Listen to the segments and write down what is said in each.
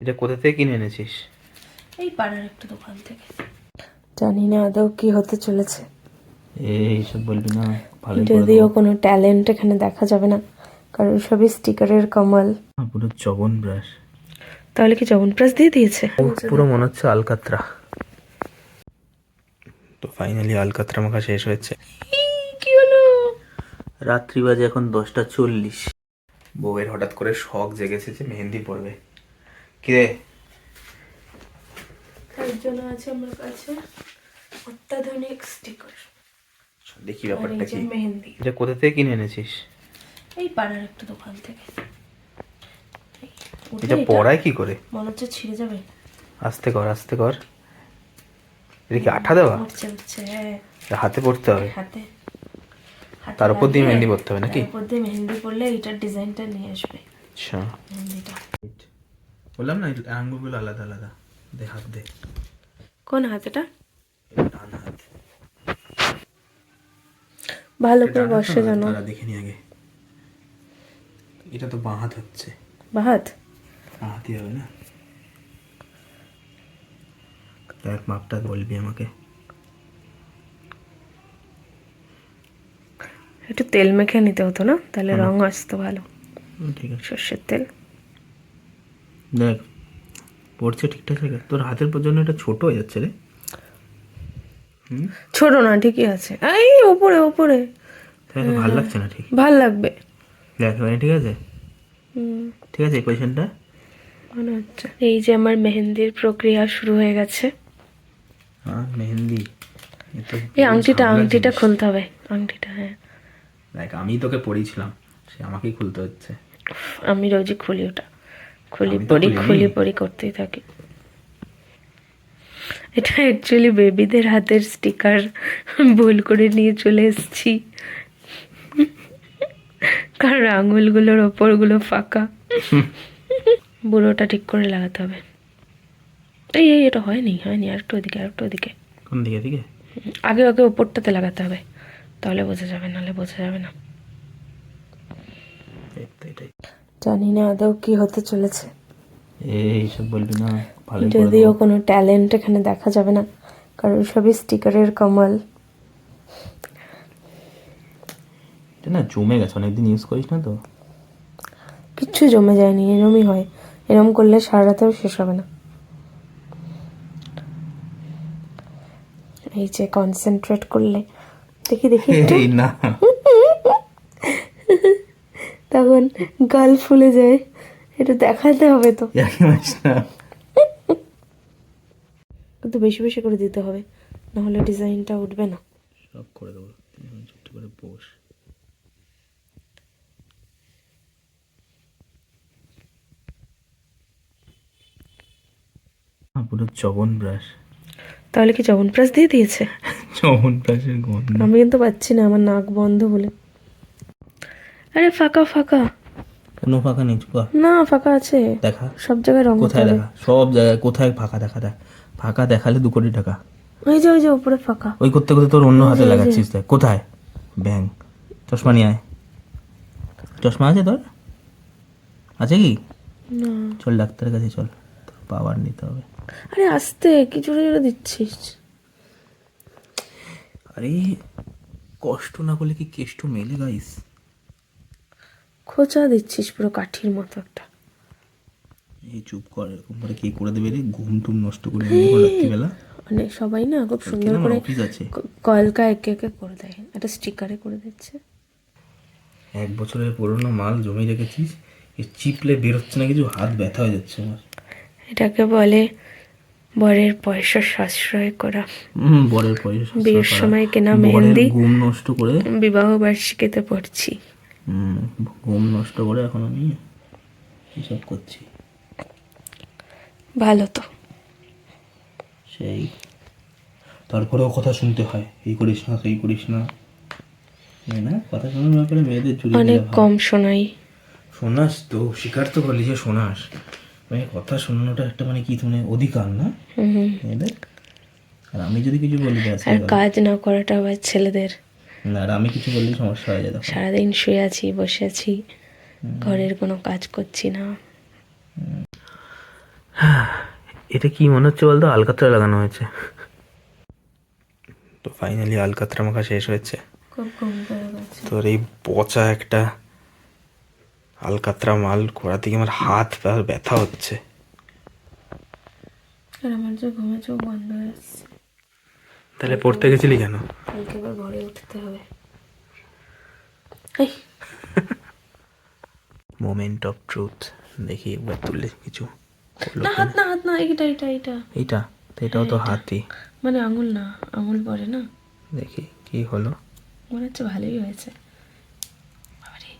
এটা কোথা থেকে কিনে এনেছিস? এই পাড়ার একটা দোকান থেকে। জানি না আদৌ কি হতে চলেছে। এইসব বলবি না, ভালোই করে যদিও দেবো। কোনো ট্যালেন্ট এখানে দেখা যাবে না, কারণ সবই স্টিকারের কামাল। পুরো চবন ব্রাশ। তাহলে কি চ্যবনপ্রাশ দিয়ে দিয়েছে? পুরো মনে হচ্ছে আলকাতরা। তো ফাইনালি আলকাতরা মাখা শেষ হয়েছে। কি হলো? রাত্রি বাজে এখন 10টা 40। বউয়ের হঠাৎ করে শখ জেগেছে যে মেহেন্দি পড়বে। কিরে? তার জন্য আছে আমার কাছে অত্যাধুনিক স্টিকার। দেখি ব্যাপারটা কি। মেহেন্দি এটা কোথা থেকে কিনে এনেছিস? এই পাড়ার একটা দোকান থেকে। এটা পড়ায় কি করে? মনে হচ্ছে ছিঁড়ে যাবে। আস্তে কর, আস্তে কর। এটা কি আঠা দেওয়া? উঠছে, হ্যাঁ। এটা হাতে পড়তে হবে? হাতে তার উপর দিয়ে মেহেন্দি পড়তে হবে নাকি? তার উপর দিয়ে মেহেন্দি পড়লে এটার ডিজাইনটা নিয়ে আসবে আচ্ছা, মেহেন্দিটা। বললাম না আঙ্গুলগুলো আলাদা আলাদা। দে হাত দে। কোন হাতেটা? ডান হাত। ভালো করে বসে জানো। দাঁড়া দেখে নি আগে। এটা তো বাঁ হাত হচ্ছে। বাঁ হাত? বাঁ হাতই হবে না? দেখ মাপটা বলবি আমাকে। একটু তেল মেখে নিতে হতো না, তাহলে রং আসতো ভালো। ঠিক আছে, সর্ষের তেল। দেখ পড়ছে ঠিকঠাক আছে। তোর হাতের জন্য এটা ছোট হয়ে যাচ্ছে রে। ছোট না, ঠিকই আছে। এই ওপরে ওপরে। তাহলে তো ভালো লাগছে না ঠিক। ভাল লাগবে। দেখ মানে ঠিক আছে, ঠিক আছে এই পজিশনটা। মনে হচ্ছে এই যে আমার মেহেন্দির প্রক্রিয়া শুরু হয়ে গেছে। হ্যাঁ মেহেন্দি। এই আংটিটা খুলতে হবে। আংটিটা, হ্যাঁ। দেখ আমি তোকে পড়িয়েছিলাম, সে আমাকেই খুলতে হচ্ছে। আমি রোজই খুলি ওটা। খুলি আমি তো পরি খুলিনি। খুলি পরি করতেই থাকি। এটা অ্যাকচুয়ালি বেবিদের হাতের স্টিকার ভুল করে নিয়ে চলে এসেছি, কারণ আঙুলগুলোর ওপরগুলো ফাঁকা। বুড়োটা ঠিক করে লাগাতে হবে। এই এই এটা হয়নি হয়নি, আরেকটু ওদিকে, আরেকটু ওদিকে। কোন দিকে দিকে? আগে আগে ওপরটাতে লাগাতে হবে, তাহলে বোঝা যাবে, নাহলে বোঝা যাবে না। এটাই। জানি না আদৌ কি হতে চলেছে। এইসব বলবি না, ভালোই করে যদিও দেবো। কোনো ট্যালেন্ট এখানে দেখা যাবে না, কারণ সবই স্টিকারের কামাল। এটা না জমে গেছে, অনেকদিন ইউজ করিস না তো। কিচ্ছু জমে যায়নি, এরমই হয়। এরম করলে সারা রাতেও শেষ হবে না। এই যে কনসেন্ট্রেট করলে, দেখি দেখি একটু। এই না, তখন গাল ফুলে যায়, এটা দেখাতে হবে তো। না। কিন্তু বেশি বেশি করে দিতে হবে, নাহলে ডিজাইনটা উঠবে না। সব করে দেবো, তুমি এখন চুপটি করে বস। পুরো চবন ব্রাশ। তাহলে কি চ্যবনপ্রাশ দিয়ে দিয়েছে? চবন ব্রাশের গন্ধ। আমি কিন্তু পাচ্ছি না, আমার নাক বন্ধ বলে। আরে ফাঁকা ফাঁকা। কেন ফাঁকা নেই? না, ফাঁকা আছে। দেখা সব জায়গায় রং হতে কোথায় হবে। দেখা, সব জায়গায় কোথায় ফাঁকা দেখা দেখ। ফাঁকা দেখালে 2 কোটি টাকা। ওই যে উপরে ফাঁকা। ওই করতে করতে তোর অন্য হাতে লাগাচ্ছিস। দেখ কোথায় ব্যাং। চশমা নিয়ে আয়। চশমা আছে তোর? আছে কি? না। চল ডাক্তারের কাছে চল, তোর পাওয়ার নিতে হবে। আরে আস্তে, কি জোরে জোরে দিচ্ছিস? আরে কষ্ট না করলে কি কেষ্ট মেলে গাইস? খোঁচা দিচ্ছিস পুরো কাঠির মতো একটা। এই চুপ কর, এরকম করে কে করে দেবে রে? ঘুম টুম নষ্ট করে দেবে রাত্রিবেলা। মানে সবাই না খুব সুন্দর করে অফিস আছে। কলকা একে একে করে দেয়, একটা স্টিকারে করে দিচ্ছে। 1 বছরের পুরোনো মাল জমে রেখেছিস, চিপলে বেরোচ্ছে না কিছু, হাত ব্যথা হয়ে যাচ্ছে আমার। এটাকে বলে বরের পয়সা সাশ্রয় করা। বরের পয়সা সাশ্রয় বিয়ের করা, সময় কেনা বরের মেহেন্দি ঘুম নষ্ট করে। বিবাহ বার্ষিকীতে পড়ছি। ঘুম নষ্ট করে এখন আমি এসব করছি। ভালো তো। সেই তারপরেও কথা শুনতে হয়, এই করিস না সেই করিস না। না কথা শোনার ব্যাপারে মেয়েদের জুড়ে অনেক কম শোনাই। শোনাস তো, স্বীকার তো করলি যে শোনাস। মানে কথা শোনানোটা একটা মানে কি মানে অধিকার না মেয়েদের। আর আমি যদি কিছু বলি ব্যাস আর কাজ না করাটা আবার ছেলেদের। না, আর আমি কিছু বললেই সমস্যা হয়ে যায়। সারাদিন শুয়ে আছি, বসে আছি, ঘরের কোনো কাজ করছি না। এটা কি মনে হচ্ছে বলতো, আলকাতরা লাগানো হয়েছে। তো ফাইনালি আলকাতরা মাখা শেষ হয়েছে। খুব ঘুম পেয়ে গেছে। তোর এই পচা একটা আলকাতরা মাল করা থেকে আমার হাত পা ব্যথা হচ্ছে। আর আমার যে ঘুমে চোখ বন্ধ হয়ে যাচ্ছে। তাহলে পড়তে গেছিলি কেন? কালকে আবার ঘরে উঠতে হবে। এই মোমেন্ট অফ ট্রুথ, দেখি একবার তুললে কিছু হলো না, কিনা। হাত না, এটা এটা এটা এইটা তো, এটাও তো হাতই। মানে আঙুল না, আঙুল পরে না। দেখি কি হলো। মনে হচ্ছে ভালোই হয়েছে। বাবারে,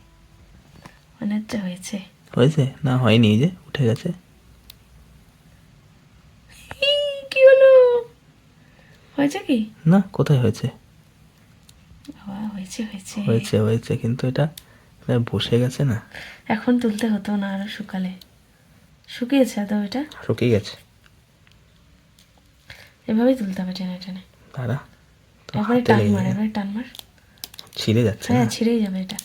মনে হচ্ছে হয়েছে। হয়েছে না হয়নি, এই যে উঠে গেছে। কি হলো? হয়েছে কি? না, কোথায় হয়েছে? বাবা, হয়েছে হয়েছে হয়েছে হয়েছে, কিন্তু এটা বসে গেছে না। এখন তুলতে হতো না, আরো শুকালে। শুকিয়েছে তো এটা? শুকিয়ে গেছে। এভাবেই তুলতে হবে, টেনে টেনে। দাঁড়া, তো একবারে হাতে টান লেগে মার, যাবে। একবারে টান মার। ছিঁড়ে যাচ্ছে হ্যাঁ, না, ছিঁড়েই যাবে এটা।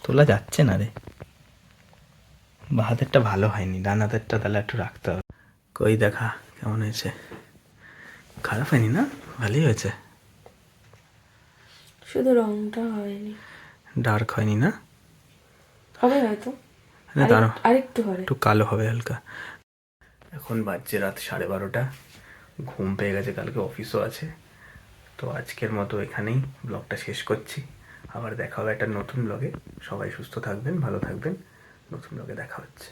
তোলা যাচ্ছে না রে। বা হাতেরটা ভালো হয়নি, ডান হাতেরটা তাহলে একটু রাখতে হবে। কই দেখা কেমন হয়েছে? খারাপ হয়নি না, ভালোই হয়েছে। শুধু রংটা হয়নি। ডার্ক হয়নি না? হবে হয়তো, দাঁড়ো, আরেকটু হবে। একটু কালো হবে হালকা। এখন বাজছে রাত 12:30। ঘুম পেয়ে গেছে, কালকে অফিসও আছে। তো আজকের মতো এখানেই ব্লগটা শেষ করছি। আবার দেখা হবে একটা নতুন ব্লগে। সবাই সুস্থ থাকবেন, ভালো থাকবেন। নতুন ব্লগে দেখা হচ্ছে।